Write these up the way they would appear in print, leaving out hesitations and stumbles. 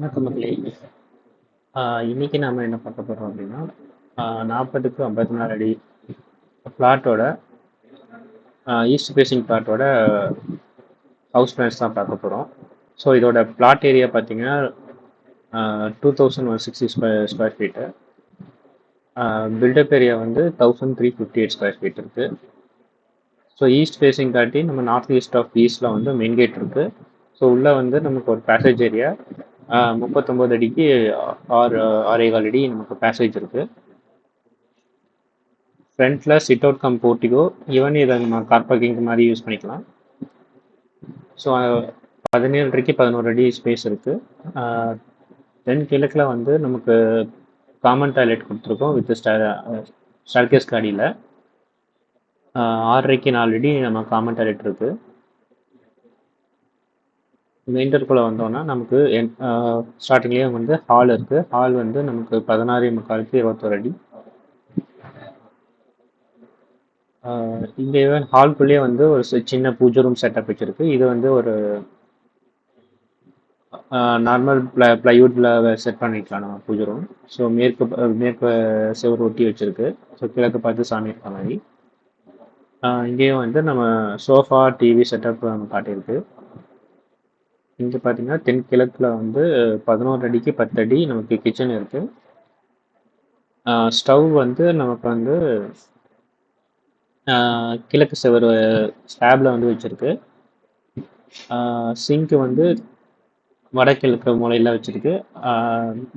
வணக்கம் மக்களே. இன்னைக்கு நாம என்ன பார்க்க போறோம் அப்படின்னா 40க்கு 54 அடி பிளாட்டோட ஈஸ்ட் ஃபேசிங் பிளாட்டோட ஹவுஸ் பிளான்ஸ் தான் பார்க்க போகிறோம். ஸோ இதோட பிளாட் ஏரியா பார்த்தீங்கன்னா 2160 ஸ்கொயர் ஃபீட்டு. பில்டப் ஏரியா வந்து 1358 ஸ்கொயர் ஃபீட் இருக்குது. ஸோ ஈஸ்ட் ஃபேஸிங் காட்டி நம்ம நார்த் ஈஸ்ட் ஆஃப் ஈஸ்டில் வந்து மெயின் கேட் இருக்குது. ஸோ உள்ளே வந்து நமக்கு ஒரு பேசேஜ் ஏரியா 39 அடிக்கு 6.25 அடி நமக்கு பேசேஜ் இருக்குது. ஃப்ரண்ட்டில் sit out come portico, even இதை நம்ம கார் பார்க்கிங் மாதிரி யூஸ் பண்ணிக்கலாம். ஸோ 17 அடிக்கு 11 அடி ஸ்பேஸ் இருக்குது. தென் கிழக்கில் வந்து நமக்கு காமன் டாய்லெட் கொடுத்துருக்கோம் வித் ஸ்டார்கேஸ் காடியில். 6.5க்கு 4 அடி நம்ம காமன் டாய்லெட் இருக்குது. மெயின்டருக்குள்ளே வந்தோன்னா நமக்கு ஸ்டார்டிங்லேயே வந்து ஹால் இருக்குது. ஹால் வந்து நமக்கு 16.25க்கு 21 அடி. இங்கே ஹால்குள்ளேயே வந்து ஒரு சின்ன பூஜை ரூம் செட்டப் வச்சுருக்கு. இது வந்து ஒரு நார்மல் ப்ளைவுட்டில் செட் பண்ணிக்கலாம் நம்ம பூஜை ரூம். ஸோ மேற்கு செவரு ஒட்டி வச்சுருக்கு. ஸோ கிழக்கு பார்த்து சாமி இருக்க மாதிரி. இங்கேயும் வந்து நம்ம சோஃபா டிவி செட்டப் நம்ம காட்டியிருக்கு. இங்கே பார்த்தீங்கன்னா தென்கிழக்கில் வந்து 11 அடிக்கு 10 அடி நமக்கு கிச்சன் இருக்குது. ஸ்டவ் வந்து நமக்கு வந்து கிழக்கு செவரு ஸ்லாபில் வந்து வச்சுருக்கு. சிங்க்கு வந்து வடகிழக்கு மூலையில் வச்சுருக்கு.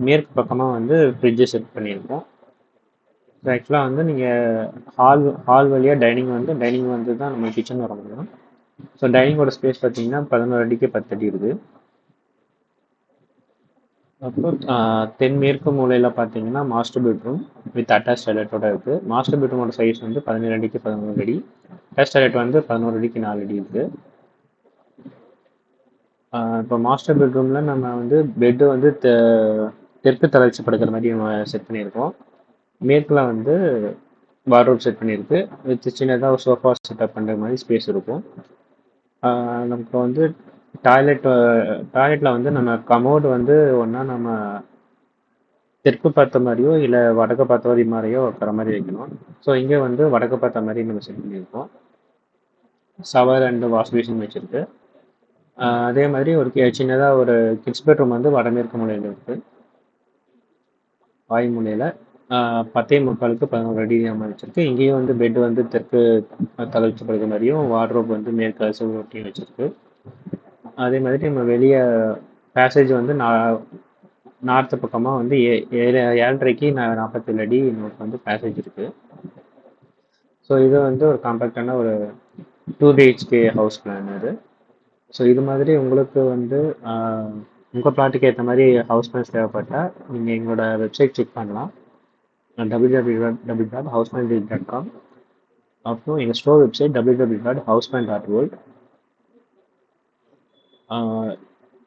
மேற்கு பக்கமாக வந்து ஃப்ரிட்ஜு செட் பண்ணியிருக்கோம். ஸோ ஆக்சுவலாக வந்து நீங்கள் ஹால் வழியாக டைனிங் வந்து தான் நம்ம கிச்சன் வர முடியும். ஸோ டைனிங்கோட ஸ்பேஸ் பார்த்தீங்கன்னா 11 அடிக்கு 10 அடி இருக்குது. அப்புறம் தென்மேற்கு மூலையில் பார்த்தீங்கன்னா மாஸ்டர் பெட்ரூம் வித் அட்டாச் டாய்லெட்டோட இருக்குது. மாஸ்டர் பெட்ரூமோட சைஸ் வந்து 17 அடிக்கு 11 அடி. அட்டாச் டாய்லெட் வந்து 11 அடிக்கு 4 அடி இருக்குது. இப்போ மாஸ்டர் பெட்ரூமில் நம்ம வந்து பெட்டு வந்து தெற்கு தளர்ச்சி படுக்கிற மாதிரி நம்ம செட் பண்ணியிருக்கோம். மேற்கில் வந்து வார்ட்ரோப் செட் பண்ணியிருக்கு. வித் சின்னதாக ஒரு சோஃபா செட்டப் பண்ணுற மாதிரி ஸ்பேஸ் இருக்கும். நமக்கு வந்து டாய்லெட்டில் வந்து நம்ம கமோடு வந்து ஒன்றா நம்ம தெற்கு பார்த்த மாதிரியோ இல்லை வடக்கு பார்த்த மாதிரியோ வைக்கிற மாதிரி வைக்கணும். ஸோ இங்கே வந்து வடக்கு பார்த்த மாதிரி நம்ம செட் பண்ணியிருக்கோம். ஷவர் அண்ட் வாஷ் பேசின் வச்சுருக்கு. அதே மாதிரி ஒரு சின்னதாக ஒரு கிட்ஸ் பெட்ரூம் வந்து வடமேற்கு மூலையில் இருக்குது. வாய் மூலையில் 10.75க்கு 11 அடி நம்ம வச்சுருக்கு. இங்கேயும் வந்து பெட் வந்து தெற்கு தளர்ச்சி படுக்கிற மாதிரியும் வார்ட்ரோப் வந்து மேற்கு செவரு ஒட்டியும் வச்சுருக்கு. அதே மாதிரி நம்ம வெளியே பேசேஜ் வந்து நார்த்து பக்கமாக வந்து 7.5க்கு 47 அடி நமக்கு வந்து பேசேஜ் இருக்குது. ஸோ இது வந்து ஒரு காம்பேக்டான ஒரு 2 BHK ஹவுஸ் பிளான் இது. ஸோ இது மாதிரி உங்களுக்கு வந்து உங்கள் பிளாட்டுக்கு ஏற்ற மாதிரி ஹவுஸ் பிளான்ஸ் தேவைப்பட்டால் நீங்கள் எங்களோட வெப்சைட் செக் பண்ணலாம். www.houseplan.com. அப்புறம் எங்கள் ஸ்டோர் வெப்சைட் www.houseplan.world.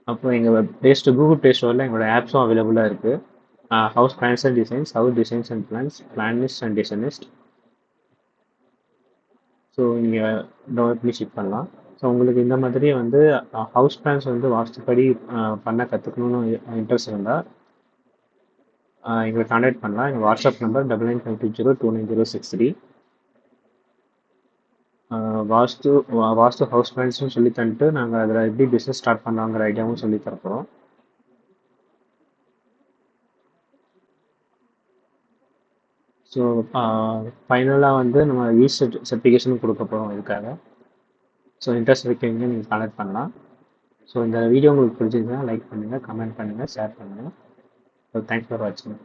அப்புறம் எங்கள் கூகுள் ப்ளே ஸ்டோரில் எங்களோட ஆப்ஸும் அவைலபிளாக இருக்குது. House plans and designs, house designs and பிளானிஸ்ட் அண்ட் டிசைனிஸ்ட். ஸோ நீங்கள் டவுன்லோட் பண்ணி செக் பண்ணலாம். ஸோ உங்களுக்கு இந்த மாதிரி வந்து ஹவுஸ் பிளான்ஸ் வந்து வாஸ்துப்படி பண்ண கற்றுக்கணுன்னு இன்ட்ரெஸ்ட் இருந்தால் எங்களை கான்டாக்ட் பண்ணலாம். எங்கள் வாட்ஸ்அப் நம்பர் 9952029063. வாஸ்து ஹவுஸ் பிளான்ஸும் சொல்லி தந்துட்டு நாங்கள் அதில் எப்படி பிஸ்னஸ் ஸ்டார்ட் பண்ணலாங்கிற ஐடியாவும் சொல்லி தரப்போகிறோம். ஸோ ஃபைனலாக வந்து நம்ம சர்டிஃபிகேஷனும் கொடுக்க போகிறோம் இதுக்காக. ஸோ இன்ட்ரெஸ்ட் இருக்கீங்க நீங்கள் கான்டாக்ட் பண்ணலாம். ஸோ இந்த வீடியோ உங்களுக்கு பிடிச்சிருந்தா லைக் பண்ணுங்கள், கமெண்ட் பண்ணுங்கள், ஷேர் பண்ணுங்கள். ஸோ தேங்க்ஸ் ஃபார் வாட்சிங்.